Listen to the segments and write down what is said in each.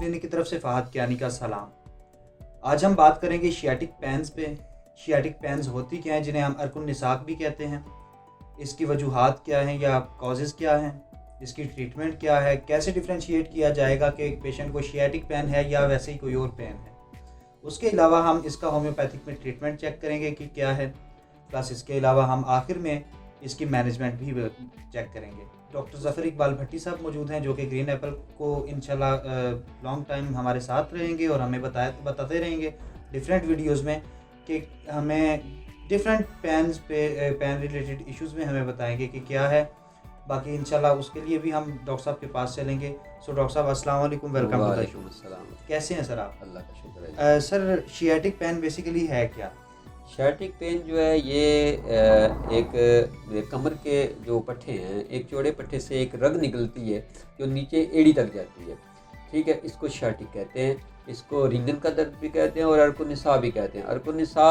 Clinic की तरफ से फ़हद कियानी का सलाम। आज हम बात करेंगे शियाटिक पेन्स पे। शियाटिक पेन्स होती क्या हैं, जिन्हें हम अर्कुन निसाक भी कहते हैं। इसकी वजूहात क्या हैं या कॉजेज़ क्या हैं, इसकी ट्रीटमेंट क्या है, कैसे डिफ्रेंशिएट किया जाएगा कि एक पेशेंट को शियाटिक पेन है या वैसे ही कोई और पेन है। उसके अलावा हम इसका होम्योपैथिक में ट्रीटमेंट चेक करेंगे कि क्या है, प्लस इसके अलावा हम आखिर में इसकी मैनेजमेंट भी चेक करेंगे। डॉक्टर ज़फ़र इकबाल भट्टी साहब मौजूद हैं, जो कि ग्रीन एप्पल को इंशाल्लाह लॉन्ग टाइम हमारे साथ रहेंगे और हमें बताते रहेंगे डिफरेंट वीडियोज़ में कि हमें डिफरेंट पेन रिलेटेड इश्यूज़ में हमें बताएंगे कि क्या है। बाकी इंशाल्लाह उसके लिए भी हम डॉक्टर साहब के पास चलेंगे। सो डॉक्टर साहब अस्सलाम वालेकुम, वेलकम टू द शो। कैसे हैं सर आप? अल्लाह का शुक्र है। सर शियाटिक पेन बेसिकली है क्या? शियाटिक पेन जो है ये एक कमर के जो पट्टे हैं, एक चौड़े पट्टे से एक रग निकलती है जो नीचे एड़ी तक जाती है, ठीक है। इसको शियाटिक कहते हैं। इसको रिंगन का दर्द भी कहते हैं और अर्कुन निसा भी कहते हैं। अर्कुन निसा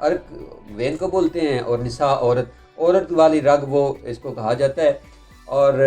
अर्क वेन को बोलते हैं और निसा औरत वाली रग वो इसको कहा जाता है। और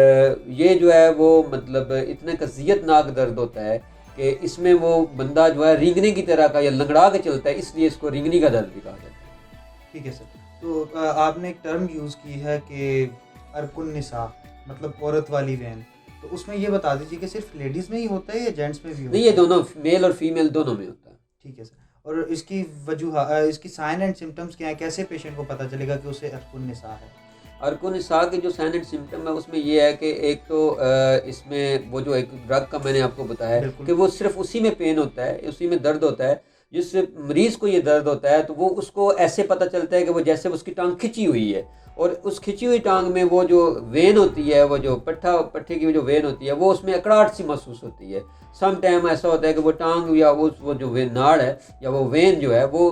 ये जो है वो मतलब इतना कज़ियतनाक दर्द होता है कि इसमें वो बंदा जो है रिंगने की तरह का या लंगड़ा के चलता है, इसलिए इसको रिंगनी का दर्द भी कहा जाता है। ठीक है सर। तो आपने एक टर्म यूज़ की है कि अर्कुन निसा, मतलब औरत वाली वेन, तो उसमें ये बता दीजिए कि सिर्फ लेडीज़ में ही होता है या जेंट्स में भी होता है? नहीं, ये दोनों, मेल और फीमेल दोनों में होता है। ठीक है सर। और इसकी इसकी साइन एंड सिम्टम्स क्या है, कैसे पेशेंट को पता चलेगा कि उसे अर्कुन निसा है? अर्कुन निसा के जो साइन एंड सिम्टम है उसमें ये है कि एक तो इसमें वो जो एक ड्रग का मैंने आपको बताया कि वो सिर्फ उसी में पेन होता है, उसी में दर्द होता है। जिस मरीज़ को ये दर्द होता है तो वो उसको ऐसे पता चलता है कि वो जैसे उसकी टांग खिंची हुई है, और उस खिंची हुई टांग में वो जो वेन होती है, वो जो पट्टे की जो वेन होती है, वो उसमें अकड़ाहट सी महसूस होती है। सम टाइम ऐसा होता है कि वो टांग या वो जो वेन नाड़ है या वो वेन जो है वो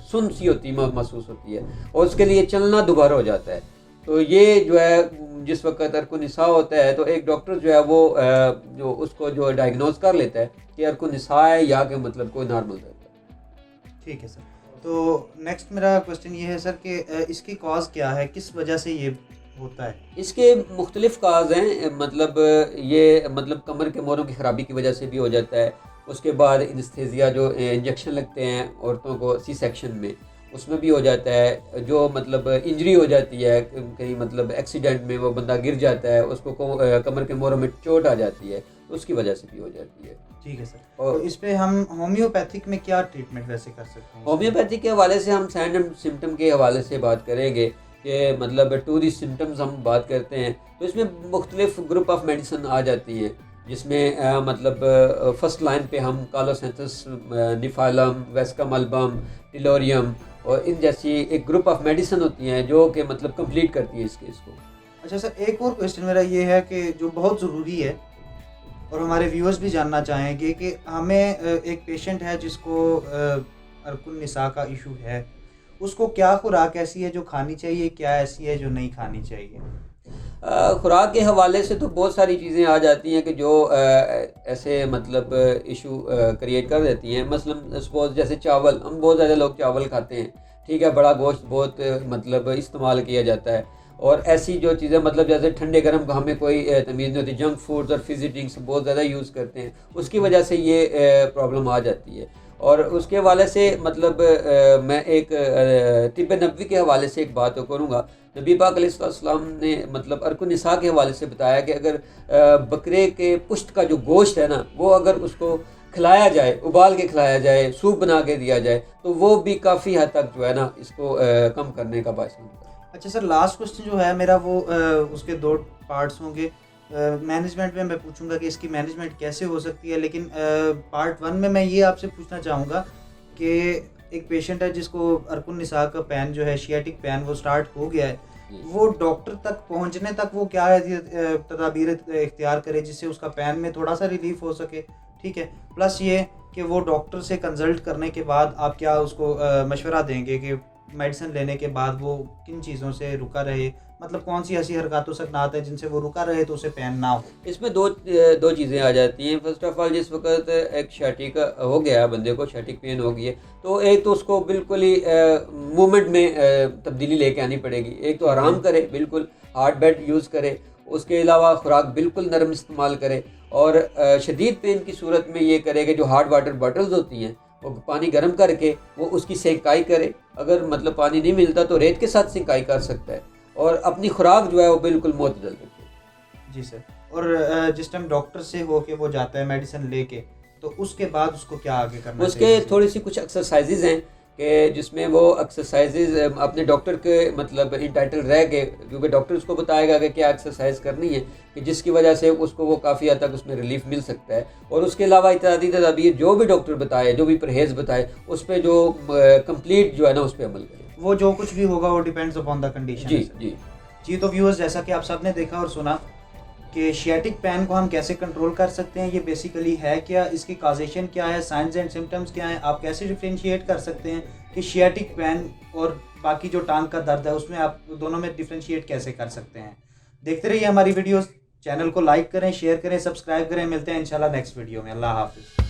सुन सी होती महसूस होती है, और उसके लिए चलना दोबारा हो जाता है। तो ये जो है जिस वक्त अर्कुन निसा होता है तो एक डॉक्टर जो है वो जो उसको जो डायग्नोज कर लेता है कि अर्कुन निसा है या कि मतलब कोई नॉर्मल दर्द है। ठीक है सर। तो नेक्स्ट मेरा क्वेश्चन ये है सर कि इसकी कॉज क्या है, किस वजह से ये होता है? इसके मुख्तलिफ काज हैं। मतलब ये मतलब कमर के मोरों की ख़राबी की वजह से भी हो जाता है। उसके बाद एनेस्थीसिया जो इंजेक्शन लगते हैं औरतों को सी सेक्शन में, उसमें भी हो जाता है। जो मतलब इंजरी हो जाती है कहीं, मतलब एक्सीडेंट में वो बंदा गिर जाता है, उसको कमर के मोरों में चोट आ जाती है, तो उसकी वजह से भी हो जाती है। ठीक है सर। और इस पे हम होम्योपैथिक में क्या ट्रीटमेंट वैसे कर सकते हैं? होम्योपैथिक के हवाले से हम साइन एंड सिम्टम के हवाले से बात करेंगे कि मतलब टू दी सिम्टम्स हम बात करते हैं तो इसमें मुख्तलिफ ग्रुप ऑफ मेडिसिन आ जाती हैं, जिसमें मतलब फर्स्ट लाइन पे हम कालोसेंथस, निफालम, वेस्कम अल्बम, टिलोरियम और इन जैसी एक ग्रुप ऑफ मेडिसिन होती हैं जो कि मतलब कंप्लीट करती है इस केस को। अच्छा सर, एक और क्वेश्चन मेरा ये है कि जो बहुत ज़रूरी है और हमारे व्यूअर्स भी जानना चाहेंगे कि हमें एक पेशेंट है जिसको अर्कुन निसा का इशू है, उसको क्या खुराक ऐसी है जो खानी चाहिए, क्या ऐसी है जो नहीं खानी चाहिए? खुराक के हवाले से तो बहुत सारी चीज़ें आ जाती हैं कि जो ऐसे मतलब इशू क्रिएट कर देती हैं। मसलन सपोज जैसे चावल, हम बहुत ज़्यादा लोग चावल खाते हैं, ठीक है, बड़ा गोश्त बहुत मतलब इस्तेमाल किया जाता है, और ऐसी जो चीज़ें मतलब जैसे ठंडे गर्म का हमें कोई तमीज़ नहीं होती, जंक फूड्स और फिज़ी ड्रिंक्स बहुत ज़्यादा यूज़ करते हैं, उसकी वजह से ये प्रॉब्लम आ जाती है। और उसके हवाले से मतलब मैं एक तिब्ब नबवी के हवाले से एक बात करूँगा। नबी पाक अलैहिस्सलाम ने मतलब अर्कुन निसा के हवाले से बताया कि अगर बकरे के पुश्त का जो गोश्त है ना, वो अगर उसको खिलाया जाए, उबाल के खिलाया जाए, सूप बना के दिया जाए, तो वो भी काफ़ी हद तक जो है ना इसको कम करने का बायस बनता है। अच्छा सर, लास्ट क्वेश्चन जो है मेरा वो उसके 2 पार्ट्स होंगे। मैनेजमेंट में मैं पूछूंगा कि इसकी मैनेजमेंट कैसे हो सकती है, लेकिन पार्ट 1 में मैं ये आपसे पूछना चाहूँगा कि एक पेशेंट है जिसको अर्कुन निसा का पेन जो है, शियाटिक पेन, वो स्टार्ट हो गया है, वो डॉक्टर तक पहुंचने तक वो क्या तदाबीर इख्तियार करे जिससे उसका पेन में थोड़ा सा रिलीफ हो सके, ठीक है। प्लस ये कि वो डॉक्टर से कंसल्ट करने के बाद आप क्या उसको मशवरा देंगे कि मेडिसिन लेने के बाद वो किन चीज़ों से रुका रहे, मतलब कौन सी ऐसी हरकतों सकनात है जिनसे वो रुका रहे तो उसे पेन ना हो? इसमें दो चीज़ें आ जाती हैं। फर्स्ट ऑफ ऑल, जिस वक्त एक शियाटिक हो गया है, बंदे को शियाटिक पेन हो गई है, तो एक तो उसको बिल्कुल ही मूवमेंट में तब्दीली लेके आनी पड़ेगी। एक तो आराम करे, बिल्कुल हार्ड बेड यूज़ करे, उसके अलावा खुराक बिल्कुल नरम इस्तेमाल करे, और शदीद पेन की सूरत में ये करे कि जो हार्ड वाटर बॉटल्स होती हैं वो पानी गर्म करके वो उसकी सेकाई करे। अगर मतलब पानी नहीं मिलता तो रेत के साथ सेकाई कर सकता है, और अपनी खुराक जो है वो बिल्कुल मुतदल रखे। जी सर। और जिस टाइम डॉक्टर से होके वो जाता है मेडिसिन लेके, तो उसके बाद उसको क्या आगे करना उसके चाहिए? थोड़ी सी कुछ एक्सरसाइजेज हैं कि जिसमें वो एक्सरसाइजेज अपने डॉक्टर के मतलब इंटाइटल रह के, क्योंकि डॉक्टर उसको बताएगा कि क्या एक्सरसाइज करनी है, कि जिसकी वजह से उसको वो काफ़ी हद तक उसमें रिलीफ मिल सकता है। और उसके अलावा इत्यादि तदाबीर जो भी डॉक्टर बताए, जो भी परहेज़ बताए, उस पर जो कंप्लीट जो है ना उस पर अमल करें। वो जो कुछ भी होगा वो डिपेंड्स अपॉन द कंडीशन। जी जी जी। तो व्यूअर्स, जैसा कि आप सब ने देखा और सुना कि शियाटिक पेन को हम कैसे कंट्रोल कर सकते हैं, ये बेसिकली है क्या, इसकी काजेशन क्या है, साइंस एंड सिम्टम्स क्या हैं, आप कैसे डिफ्रेंशिएट कर सकते हैं कि शियाटिक पेन और बाकी जो टांग का दर्द है उसमें आप दोनों में डिफ्रेंशिएट कैसे कर सकते हैं। देखते रहिए हमारी वीडियोस, चैनल को लाइक करें, शेयर करें, सब्सक्राइब करें। मिलते हैं इंशाल्लाह नेक्स्ट वीडियो में। अल्लाह हाफिज़।